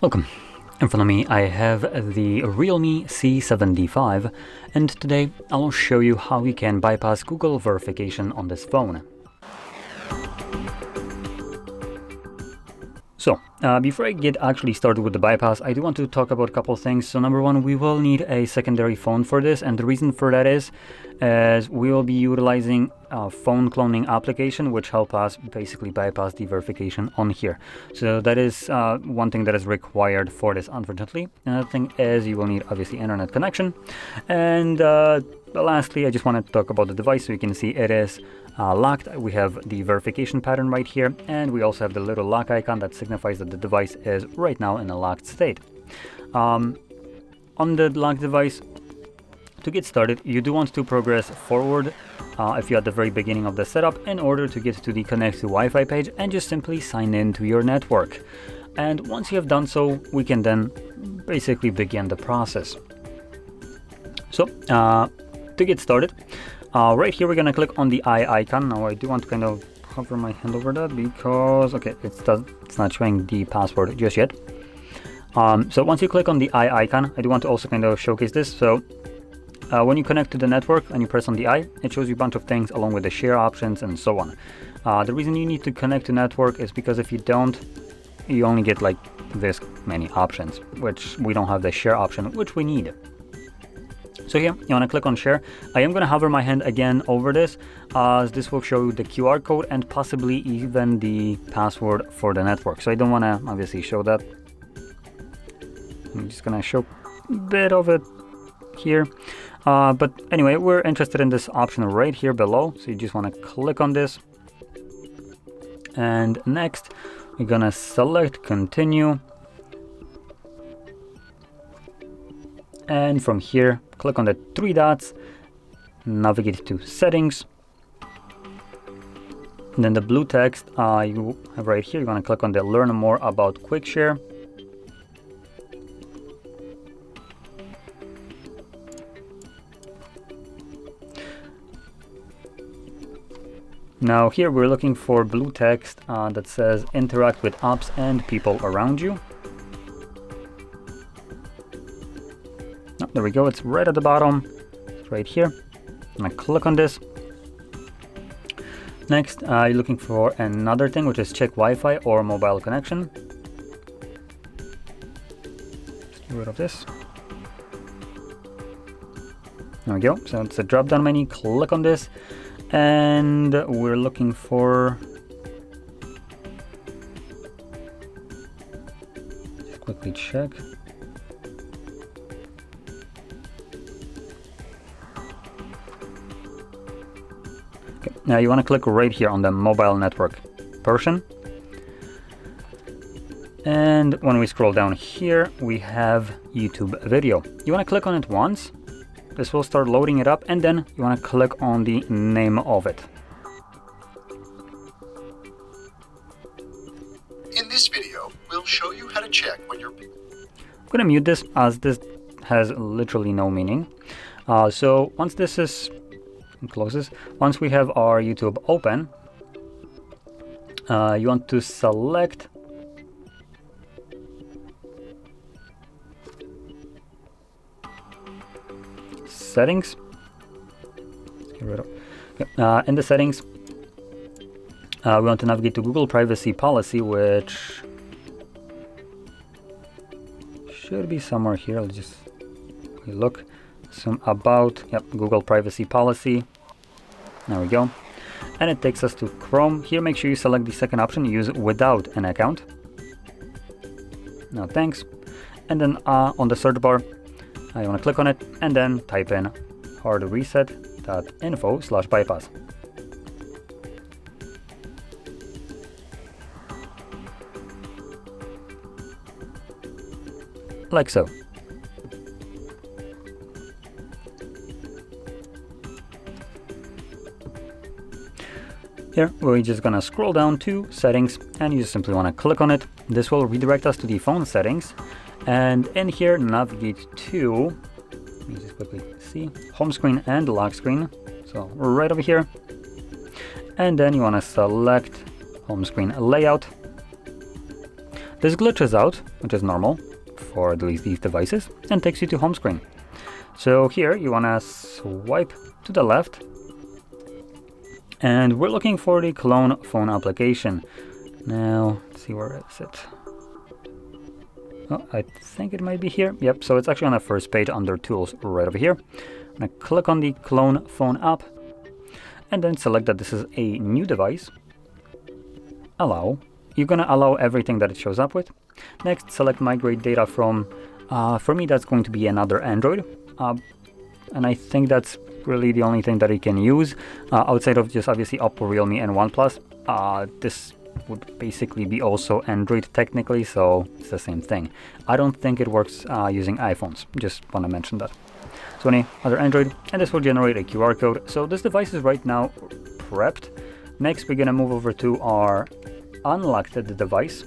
Welcome. In front of me I have the REALME C75, and today I'll show you how you can bypass Google verification on this phone. So, before I get actually started with the bypass, I do want to talk about a couple of things. So number one, we will need a secondary phone for this, and the reason for that is we will be utilizing a phone cloning application which help us basically bypass the verification on here. So that is one thing that is required for this, unfortunately. Another thing is you will need obviously internet connection, and lastly I just want to talk about the device. So you can see it is locked. We have the verification pattern right here, and we also have the little lock icon that signifies that the device is right now in a locked state. On the locked device, to get started, you do want to progress forward if you're at the very beginning of the setup in order to get to the connect to Wi-Fi page and just simply sign in to your network. And once you have done so, we can then basically begin the process. So to get started, right here we're gonna click on the eye icon. Now I do want to kind of hover my hand over that because it's not showing the password just yet. So once you click on the eye icon, I do want to also kind of showcase this. So when you connect to the network and you press on the eye, it shows you a bunch of things along with the share options and so on. The reason you need to connect to network is because if you don't, you only get like this many options, which we don't have the share option, which we need. So here, you want to click on share. I am going to hover my hand again over this, as this will show you the QR code and possibly even the password for the network. So I don't want to obviously show that. I'm just going to show a bit of it here. But anyway, we're interested in this option right here below. So you just want to click on this. And next, we're going to select continue. And from here, click on the three dots, navigate to settings. And then the blue text you have right here, you want to click on the learn more about quick share. Now here we're looking for blue text that says interact with apps and people around you. Oh, there we go, it's right at the bottom, it's right here. I'm gonna click on this. Next, you're looking for another thing, which is check Wi-Fi or mobile connection. Let's get rid of this. There we go, so it's a drop-down menu, click on this, and we're looking for, just quickly check. Now you want to click right here on the mobile network portion. And when we scroll down here, we have YouTube video. You want to click on it once. This will start loading it up, and then you want to click on the name of it. In this video, we'll show you how to check when you're... I'm going to mute this as this has literally no meaning. So once this is closes, once we have our YouTube open, you want to select settings. Let's get rid of. Okay. In the settings, we want to navigate to Google privacy policy, which should be somewhere here. Let's just look. Some about, Google privacy policy. There we go. And it takes us to Chrome. Here, make sure you select the second option, use without an account. No thanks. And then on the search bar, you want to click on it and then type in HardReset.Info/bypass. Like so. Here, we're just gonna scroll down to settings, and you just simply want to click on it. This will redirect us to the phone settings, and in here navigate to, let me just quickly see, home screen and lock screen. So right over here, and then you want to select home screen layout. This glitches out, which is normal for at least these devices, and takes you to home screen. So here you want to swipe to the left, and we're looking for the clone phone application. Now, let's see, where is it? Oh, I think it might be here. Yep, so it's actually on the first page under Tools right over here. I'm going to click on the Clone Phone app, and then select that this is a new device. Allow. You're going to allow everything that it shows up with. Next, select Migrate Data from, for me that's going to be another Android. And I think that's really the only thing that you can use, outside of just obviously Oppo, Realme, and OnePlus. This would basically be also Android technically, so it's the same thing. I don't think it works using iPhones, just want to mention that. So any other Android, and this will generate a QR code. So this device is right now prepped. Next, we're going to move over to our unlocked device.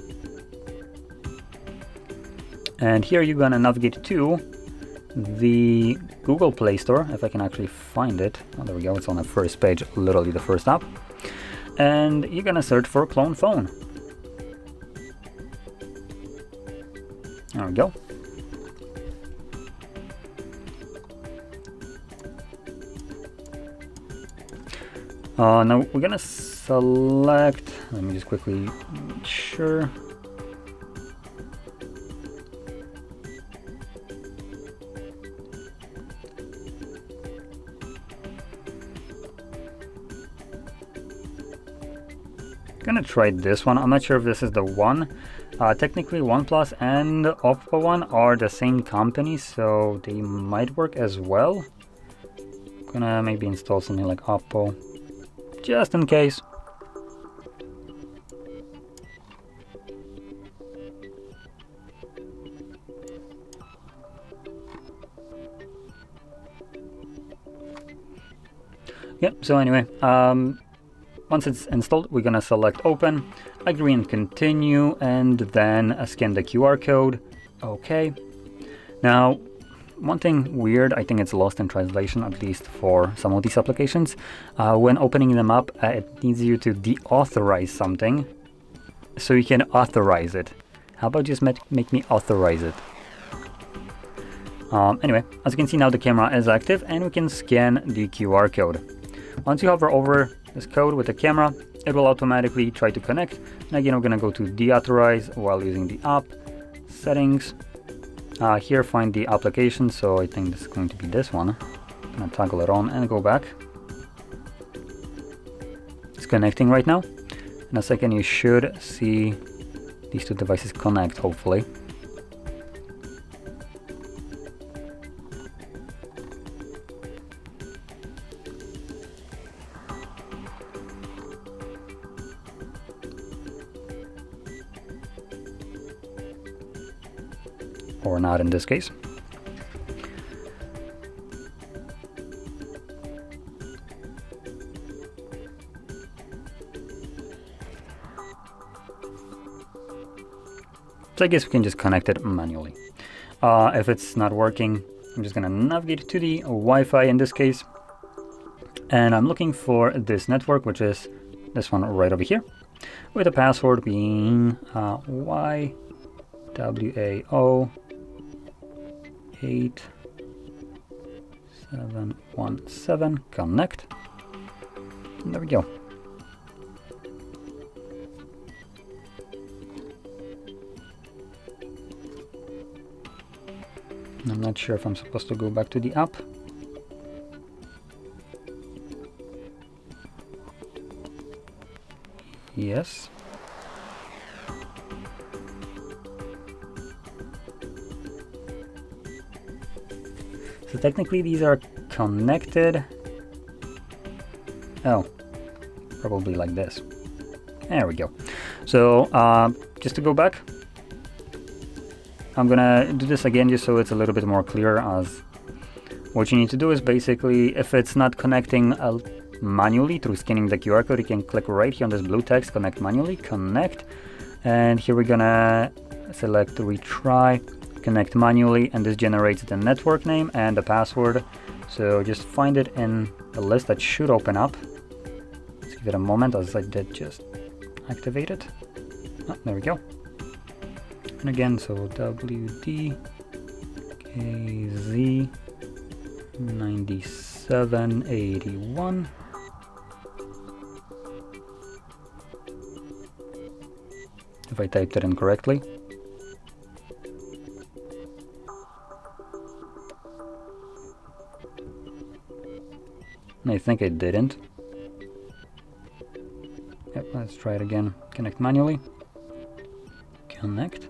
And here you're going to navigate to the Google Play Store, if I can actually find it. Oh, there we go, it's on the first page, literally the first app. And you're gonna search for Clone Phone. There we go. Now we're gonna select, let me just quickly make sure. Gonna try this one. I'm not sure if this is the one. Technically OnePlus and Oppo one are the same company, so they might work as well. Gonna maybe install something like Oppo, just in case. Yep, so anyway, once it's installed, we're gonna select open, agree and continue, and then scan the QR code. Okay. Now, one thing weird, I think it's lost in translation, at least for some of these applications. When opening them up, it needs you to deauthorize something so you can authorize it. How about just make me authorize it? Anyway, as you can see now, the camera is active and we can scan the QR code. Once you hover over this code with the camera, it will automatically try to connect. And again, we're going to go to deauthorize while using the app, settings. Here find the application, so I think this is going to be this one. I'm going to toggle it on and go back. It's connecting right now. In a second you should see these two devices connect, hopefully. Or not in this case. So I guess we can just connect it manually. If it's not working, I'm just gonna navigate to the Wi-Fi in this case. And I'm looking for this network, which is this one right over here, with the password being YWAO 8717, connect. And there we go. I'm not sure if I'm supposed to go back to the app. Yes. So technically these are connected. Oh, probably like this. There we go. So just to go back, I'm gonna do this again just so it's a little bit more clear, as what you need to do is basically, if it's not connecting manually through scanning the QR code, you can click right here on this blue text, connect manually, connect. And here we're gonna select retry, connect manually, and this generates the network name and the password. So just find it in the list that should open up. Let's give it a moment, as I did just activate it. Oh, there we go. And again, so WDKZ9781. If I typed it in correctly. I think I didn't. Yep, let's try it again. Connect manually. Connect.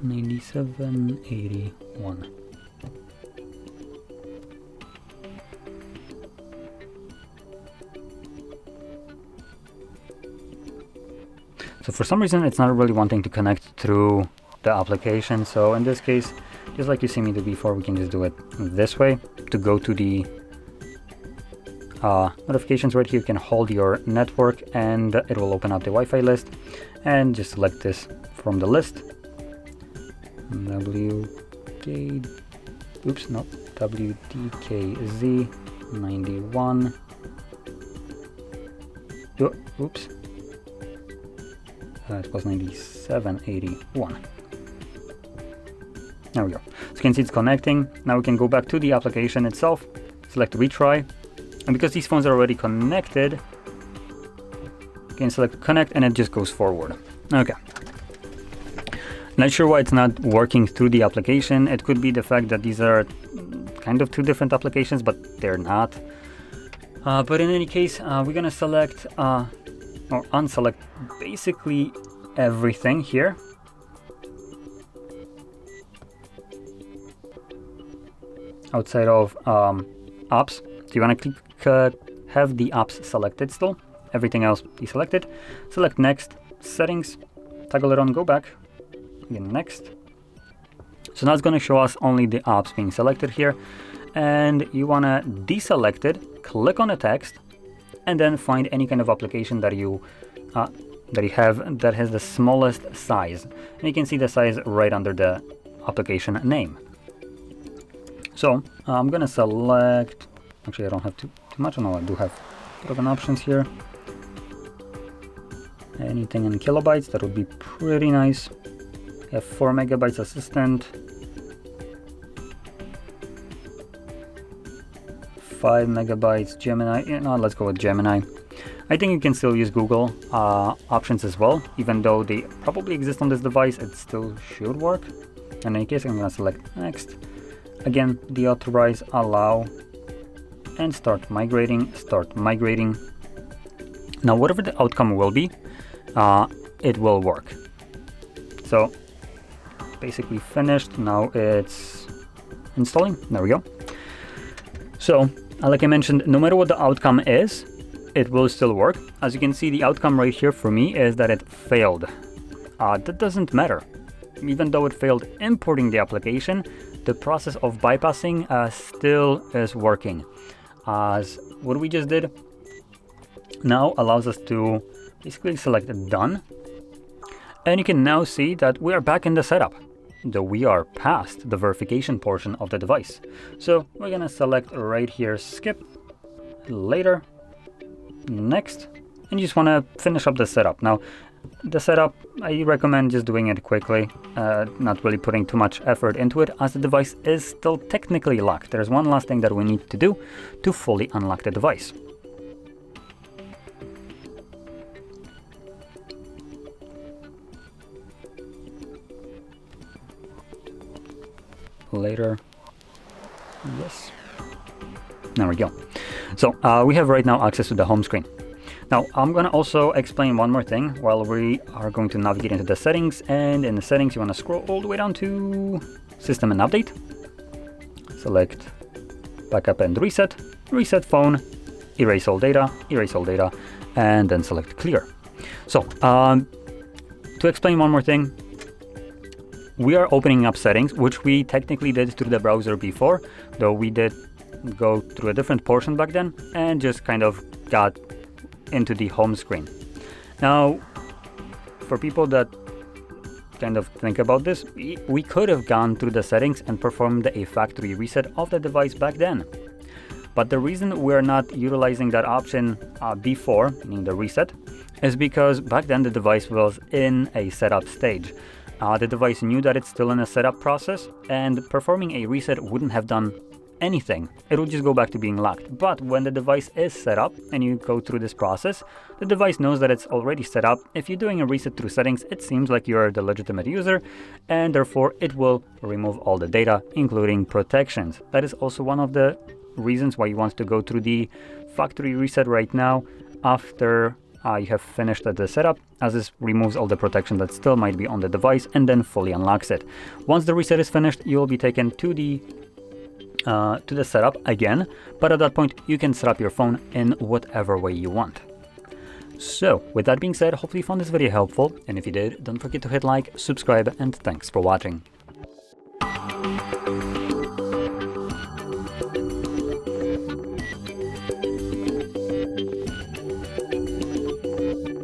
$97.81. So for some reason it's not really wanting to connect through the application. So in this case, just like you see me do before, we can just do it this way. To go to the notifications right here, you can hold your network and it will open up the Wi-Fi list, and just select this from the list. WDKZ91. Oops. It was 9781. There we go. So you can see it's connecting. Now we can go back to the application itself, select retry, and because these phones are already connected, you can select connect and it just goes forward. Okay. Not sure why it's not working through the application. It could be the fact that these are kind of two different applications, but they're not. But in any case, we're gonna select or unselect basically everything here. Outside of apps. So you want to click, have the apps selected still, everything else deselected. Select next, settings, toggle it on, go back, again next. So now it's going to show us only the apps being selected here, and you want to deselect it, click on the text, and then find any kind of application that you have that has the smallest size. And you can see the size right under the application name. So I'm gonna select, actually I don't have too much, no, I do have a bit of an options here. Anything in kilobytes, that would be pretty nice. I have 4 megabytes assistant, 5 megabytes Gemini. No, let's go with Gemini. I think you can still use Google options as well, even though they probably exist on this device, it still should work. In any case, I'm gonna select next. Again, deauthorize, allow, and start migrating, Now, whatever the outcome will be, it will work. So, basically finished. Now it's installing. There we go. So, like I mentioned, no matter what the outcome is, it will still work. As you can see, the outcome right here for me is that it failed. That doesn't matter. Even though it failed importing the application, the process of bypassing still is working. As what we just did now allows us to basically select done. And you can now see that we are back in the setup, though we are past the verification portion of the device. So we're gonna select right here, skip, later, next, and you just wanna finish up the setup. Now, the setup, I recommend just doing it quickly, not really putting too much effort into it, as the device is still technically locked. There's one last thing that we need to do to fully unlock the device. Later, yes, there we go. So we have right now access to the home screen. Now, I'm going to also explain one more thing while we are going to navigate into the settings. And in the settings, you want to scroll all the way down to System and Update. Select Backup and Reset, Reset Phone, Erase all data, and then select Clear. So, to explain one more thing, we are opening up settings, which we technically did through the browser before, though we did go through a different portion back then and just kind of got into the home screen. Now, for people that kind of think about this, we could have gone through the settings and performed a factory reset of the device back then. But the reason we're not utilizing that option before, meaning the reset, is because back then the device was in a setup stage. The device knew that it's still in a setup process, and performing a reset wouldn't have done anything. It will just go back to being locked. But when the device is set up and you go through this process, the device knows that it's already set up. If you're doing a reset through settings, it seems like you're the legitimate user, and therefore it will remove all the data, including protections. That is also one of the reasons why you want to go through the factory reset right now after you have finished the setup, as this removes all the protection that still might be on the device and then fully unlocks it. Once the reset is finished, you will be taken to the setup again, but at that point you can set up your phone in whatever way you want. So with that being said, hopefully you found this video helpful, and if you did, don't forget to hit like, subscribe, and thanks for watching.